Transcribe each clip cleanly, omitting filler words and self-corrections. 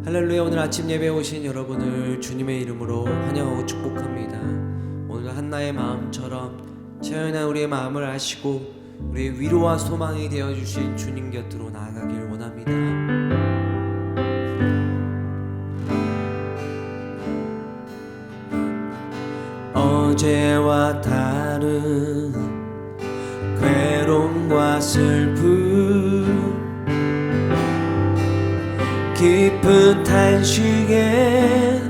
할렐루야. 오늘 아침 예배에 오신 여러분을 주님의 이름으로 환영하고 축복합니다. 오늘 한나의 마음처럼 채연한 우리의 마음을 아시고 우리의 위로와 소망이 되어주신 주님 곁으로 나아가길 원합니다. 어제와 다른 괴로움과 슬픔, 깊은 탄식에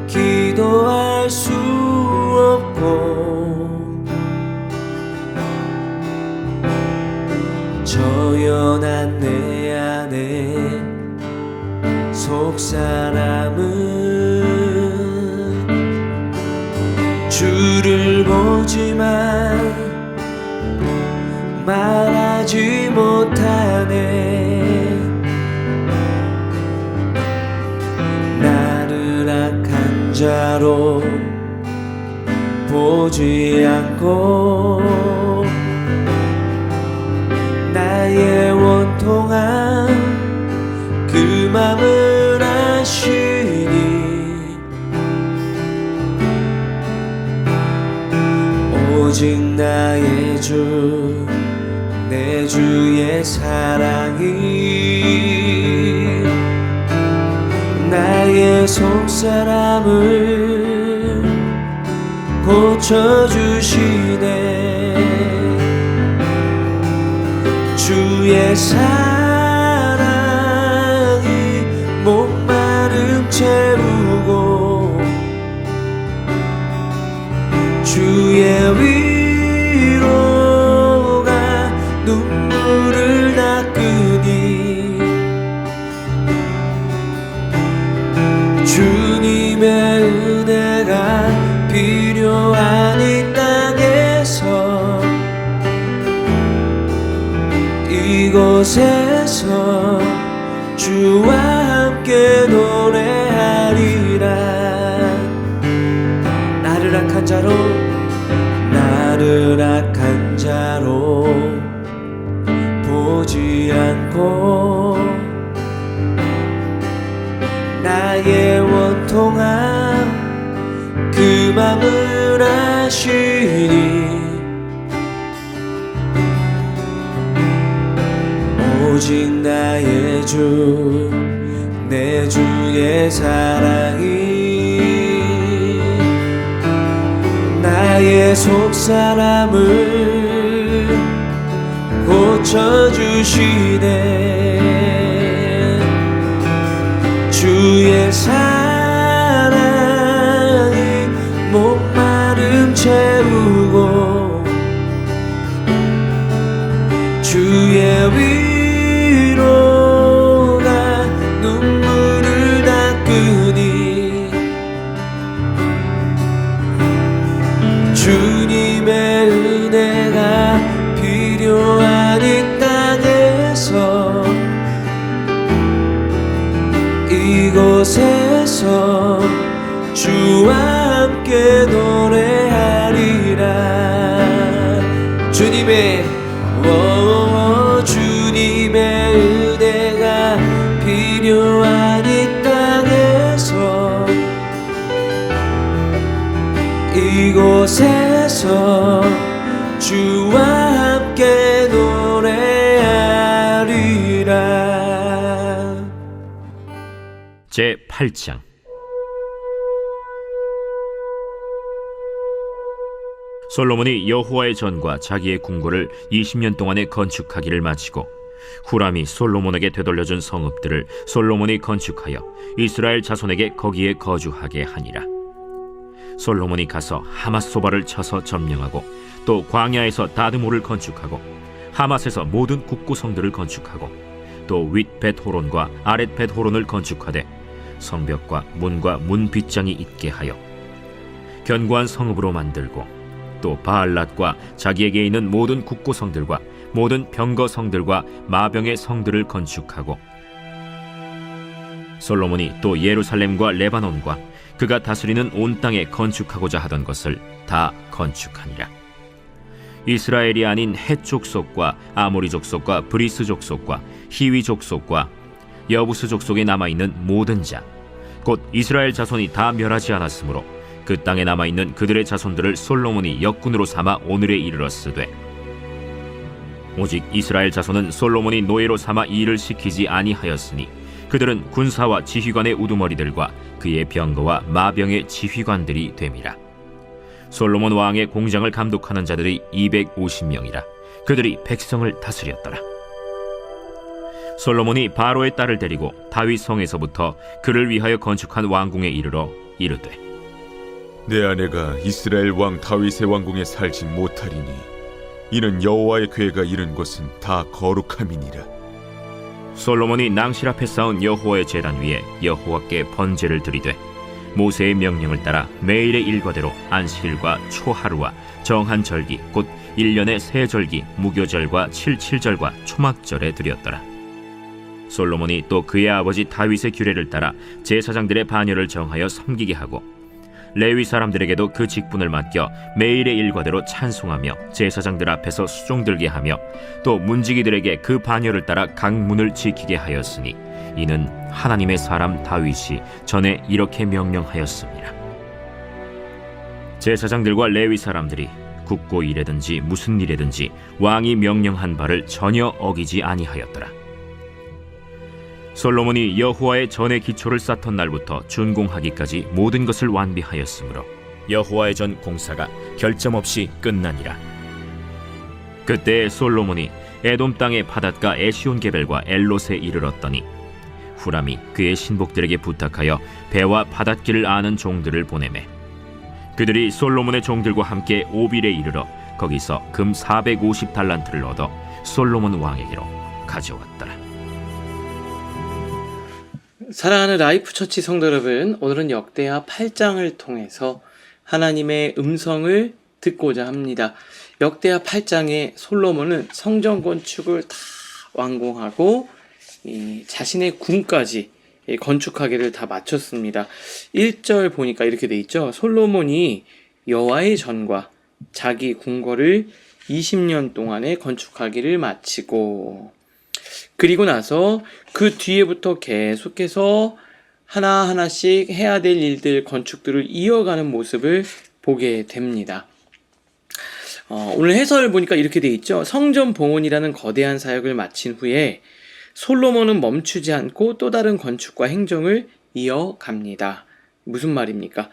기도할 수 없고, 저연한 내 안에 속사람은 주를 보지만 말하지 못하네. 나를 악한 자로 보지 않고 나의 원통한 그 맘을 아시니, 오직 나의 주, 내 주의 사랑이 나의 속사람을 고쳐주시네. 주의 사랑이 목마름 채우고 주의 위로가 눈물을 닦으니, 주님의 은혜가 필요한 이 땅에서 이곳에서 주와 함께 노래하리라. 나를 악한 자로 보지 않고 나의 원통한 그 맘을 아시니, 오직 나의 주, 내 주의 사랑이 나의 속사람을 고쳐주시네. 주의 사랑이 목마름 채우고 주의 위로가 눈물을 닦으니, 주님의 은혜가 필요한 이 땅에서 이곳에서 주와 함께 노래하리라. 주님의 은혜가 필요한 이 땅에서 이곳에서 주와 함께 노래하리라. 제8장. 솔로몬이 여호와의 전과 자기의 궁궐을 20년 동안에 건축하기를 마치고 후람이 솔로몬에게 되돌려준 성읍들을 솔로몬이 건축하여 이스라엘 자손에게 거기에 거주하게 하니라. 솔로몬이 가서 하맛소바를 쳐서 점령하고, 또 광야에서 다드모를 건축하고, 하맛에서 모든 국구성들을 건축하고, 또 윗 벳호론과 아랫 벳호론을 건축하되 성벽과 문과 문 빗장이 있게 하여 견고한 성읍으로 만들고, 또 바알랏과 자기에게 있는 모든 국구성들과 모든 병거성들과 마병의 성들을 건축하고, 솔로몬이 또 예루살렘과 레바논과 그가 다스리는 온 땅에 건축하고자 하던 것을 다 건축하니라. 이스라엘이 아닌 헷 족속과 아모리 족속과 브리스 족속과 히위 족속과 여부스 족속에 남아있는 모든 자, 곧 이스라엘 자손이 다 멸하지 않았으므로 그 땅에 남아있는 그들의 자손들을 솔로몬이 역군으로 삼아 오늘에 이르렀으되, 오직 이스라엘 자손은 솔로몬이 노예로 삼아 일을 시키지 아니하였으니 그들은 군사와 지휘관의 우두머리들과 그의 병거와 마병의 지휘관들이 됨이라. 솔로몬 왕의 공장을 감독하는 자들이 250명이라. 그들이 백성을 다스렸더라. 솔로몬이 바로의 딸을 데리고 다윗 성에서부터 그를 위하여 건축한 왕궁에 이르러 이르되, 내 아내가 이스라엘 왕 다윗의 왕궁에 살지 못하리니 이는 여호와의 궤가 이른 곳은 다 거룩함이니라. 솔로몬이 낭실 앞에 쌓은 여호와의 제단 위에 여호와께 번제를 드리되 모세의 명령을 따라 매일의 일과대로 안식일과 초하루와 정한 절기 곧 1년의 세 절기 무교절과 칠칠절과 초막절에 드렸더라. 솔로몬이 또 그의 아버지 다윗의 규례를 따라 제사장들의 반열을 정하여 섬기게 하고 레위 사람들에게도 그 직분을 맡겨 매일의 일과대로 찬송하며 제사장들 앞에서 수종 들게 하며 또 문지기들에게 그 반열을 따라 각 문을 지키게 하였으니 이는 하나님의 사람 다윗이 전에 이렇게 명령하였습니다. 제사장들과 레위 사람들이 국고 일에든지 무슨 일에든지 왕이 명령한 바를 전혀 어기지 아니하였더라. 솔로몬이 여호와의 전의 기초를 쌓던 날부터 준공하기까지 모든 것을 완비하였으므로 여호와의 전 공사가 결점 없이 끝나니라. 그때 솔로몬이 에돔 땅의 바닷가 에시온게벨과 엘롯에 이르렀더니 후람이 그의 신복들에게 부탁하여 배와 바닷길을 아는 종들을 보내매 그들이 솔로몬의 종들과 함께 오빌에 이르러 거기서 금 450달란트를 얻어 솔로몬 왕에게로 가져왔더라. 사랑하는 라이프 처치 성도 여러분, 오늘은 역대하 8장을 통해서 하나님의 음성을 듣고자 합니다. 역대하 8장에 솔로몬은 성전 건축을 다 완공하고 자신의 궁까지 건축하기를 다 마쳤습니다. 1절 보니까 이렇게 돼 있죠. 솔로몬이 여호와의 전과 자기 궁궐을 20년 동안에 건축하기를 마치고, 그리고 나서 그 뒤에부터 계속해서 하나하나씩 해야 될 일들, 건축들을 이어가는 모습을 보게 됩니다. 오늘 해설을 보니까 이렇게 돼 있죠. 성전 봉헌이라는 거대한 사역을 마친 후에 솔로몬은 멈추지 않고 또 다른 건축과 행정을 이어갑니다. 무슨 말입니까?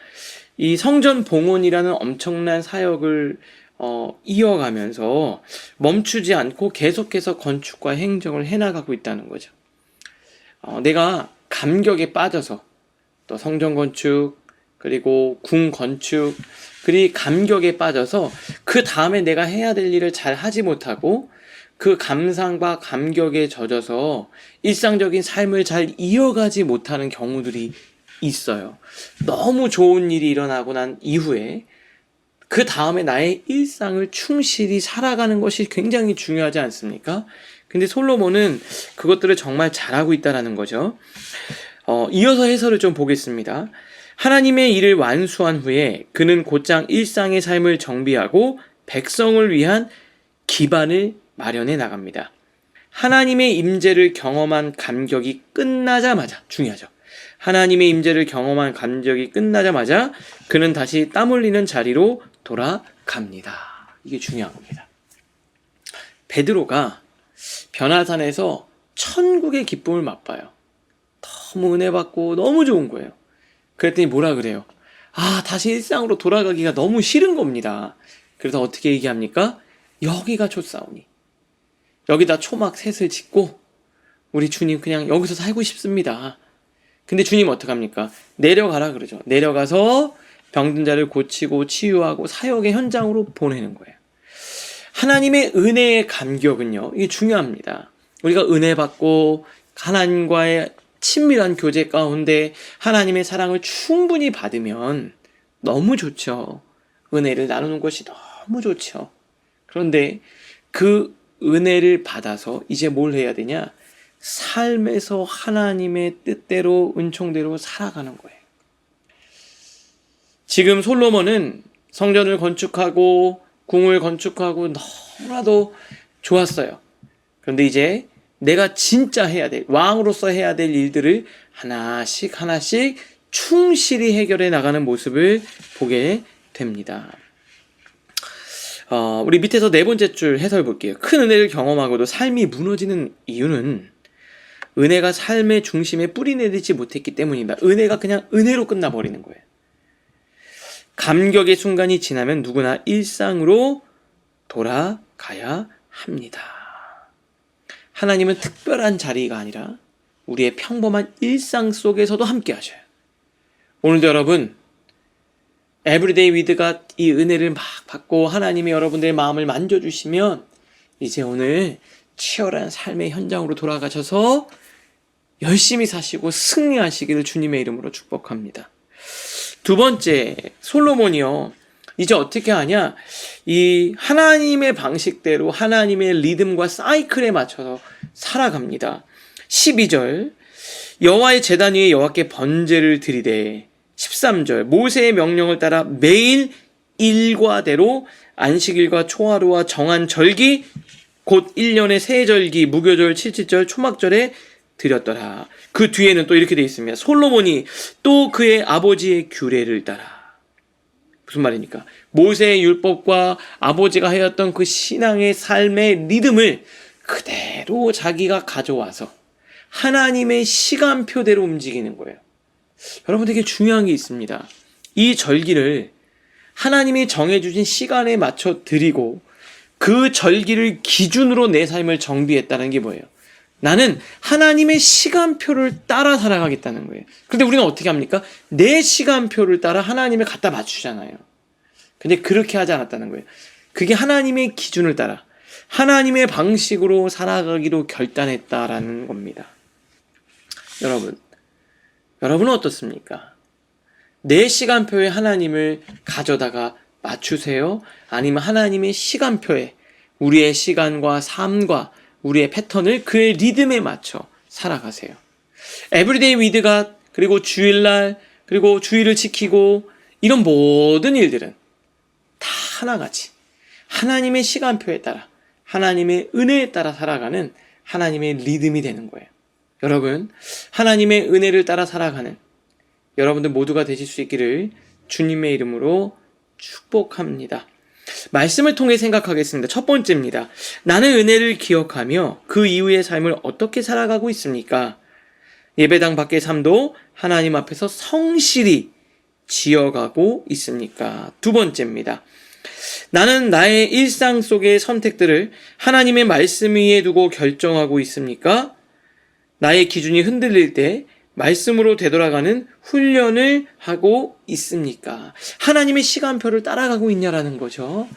이 성전 봉헌이라는 엄청난 사역을 이어가면서 멈추지 않고 계속해서 건축과 행정을 해나가고 있다는 거죠. 내가 감격에 빠져서 또 성전 건축, 그리고 궁 건축, 그리고 감격에 빠져서 그 다음에 내가 해야 될 일을 잘 하지 못하고 그 감상과 감격에 젖어서 일상적인 삶을 잘 이어가지 못하는 경우들이 있어요. 너무 좋은 일이 일어나고 난 이후에 그 다음에 나의 일상을 충실히 살아가는 것이 굉장히 중요하지 않습니까? 근데 솔로몬은 그것들을 정말 잘하고 있다는 거죠. 이어서 해설을 좀 보겠습니다. 하나님의 일을 완수한 후에 그는 곧장 일상의 삶을 정비하고 백성을 위한 기반을 마련해 나갑니다. 하나님의 임재를 경험한 감격이 끝나자마자, 중요하죠. 하나님의 임재를 경험한 감격이 끝나자마자 그는 다시 땀 흘리는 자리로 돌아갑니다. 이게 중요한 겁니다. 베드로가 변화산에서 천국의 기쁨을 맛봐요. 너무 은혜 받고 너무 좋은 거예요. 그랬더니 뭐라 그래요? 다시 일상으로 돌아가기가 너무 싫은 겁니다. 그래서 어떻게 얘기합니까? 여기가 좋사오니, 여기다 초막 셋을 짓고 우리 주님 그냥 여기서 살고 싶습니다. 근데 주님 어떡합니까? 내려가라 그러죠. 내려가서 병든 자를 고치고 치유하고 사역의 현장으로 보내는 거예요. 하나님의 은혜의 감격은요, 이게 중요합니다. 우리가 은혜 받고 하나님과의 친밀한 교제 가운데 하나님의 사랑을 충분히 받으면 너무 좋죠. 은혜를 나누는 것이 너무 좋죠. 그런데 그 은혜를 받아서 이제 뭘 해야 되냐? 삶에서 하나님의 뜻대로, 은총대로 살아가는 거예요. 지금 솔로몬은 성전을 건축하고 궁을 건축하고 너무나도 좋았어요. 그런데 이제 내가 진짜 해야 될, 왕으로서 해야 될 일들을 하나씩 충실히 해결해 나가는 모습을 보게 됩니다. 우리 밑에서 네 번째 줄 해설 볼게요. 큰 은혜를 경험하고도 삶이 무너지는 이유는 은혜가 삶의 중심에 뿌리내리지 못했기 때문이다. 은혜가 그냥 은혜로 끝나버리는 거예요. 감격의 순간이 지나면 누구나 일상으로 돌아가야 합니다. 하나님은 특별한 자리가 아니라 우리의 평범한 일상 속에서도 함께 하셔요. 오늘도 여러분, 에브리데이 위드가 이 은혜를 막 받고 하나님이 여러분들의 마음을 만져주시면 이제 오늘 치열한 삶의 현장으로 돌아가셔서 열심히 사시고 승리하시기를 주님의 이름으로 축복합니다. 두 번째, 솔로몬이요. 이제 어떻게 하냐? 이 하나님의 방식대로 하나님의 리듬과 사이클에 맞춰서 살아갑니다. 12절, 여호와의 제단 위에 여호와께 번제를 드리되, 13절, 모세의 명령을 따라 매일 일과대로 안식일과 초하루와 정한 절기, 곧 1년의 세 절기, 무교절, 칠칠절, 초막절에 드렸더라. 그 뒤에는 또 이렇게 되어 있습니다. 솔로몬이 또 그의 아버지의 규례를 따라. 무슨 말입니까? 모세의 율법과 아버지가 하였던 그 신앙의 삶의 리듬을 그대로 자기가 가져와서 하나님의 시간표대로 움직이는 거예요. 여러분, 되게 중요한 게 있습니다. 이 절기를 하나님이 정해주신 시간에 맞춰 드리고 그 절기를 기준으로 내 삶을 정비했다는 게 뭐예요? 나는 하나님의 시간표를 따라 살아가겠다는 거예요. 그런데 우리는 어떻게 합니까? 내 시간표를 따라 하나님을 갖다 맞추잖아요. 근데 그렇게 하지 않았다는 거예요. 그게 하나님의 기준을 따라 하나님의 방식으로 살아가기로 결단했다라는 겁니다. 여러분은 어떻습니까? 내 시간표에 하나님을 가져다가 맞추세요? 아니면 하나님의 시간표에 우리의 시간과 삶과 우리의 패턴을 그의 리듬에 맞춰 살아가세요? 에브리데이 위드가, 그리고 주일날, 그리고 주일을 지키고 이런 모든 일들은 다 하나같이 하나님의 시간표에 따라 하나님의 은혜에 따라 살아가는 하나님의 리듬이 되는 거예요. 여러분, 하나님의 은혜를 따라 살아가는 여러분들 모두가 되실 수 있기를 주님의 이름으로 축복합니다. 말씀을 통해 생각하겠습니다. 첫 번째입니다. 나는 은혜를 기억하며 그 이후의 삶을 어떻게 살아가고 있습니까? 예배당 밖의 삶도 하나님 앞에서 성실히 지어가고 있습니까? 두 번째입니다. 나는 나의 일상 속의 선택들을 하나님의 말씀 위에 두고 결정하고 있습니까? 나의 기준이 흔들릴 때 말씀으로 되돌아가는 훈련을 하고 있습니까? 하나님의 시간표를 따라가고 있냐라는 거죠.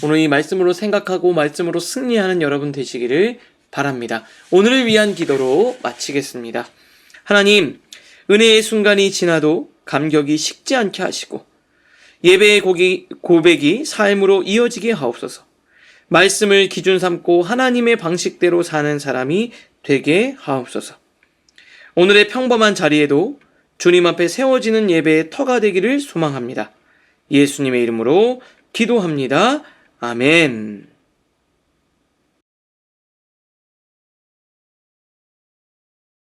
오늘 이 말씀으로 생각하고 말씀으로 승리하는 여러분 되시기를 바랍니다. 오늘을 위한 기도로 마치겠습니다. 하나님, 은혜의 순간이 지나도 감격이 식지 않게 하시고 예배의 고백이 삶으로 이어지게 하옵소서. 말씀을 기준 삼고 하나님의 방식대로 사는 사람이 되게 하옵소서. 오늘의 평범한 자리에도 주님 앞에 세워지는 예배의 터가 되기를 소망합니다. 예수님의 이름으로 기도합니다. 아멘.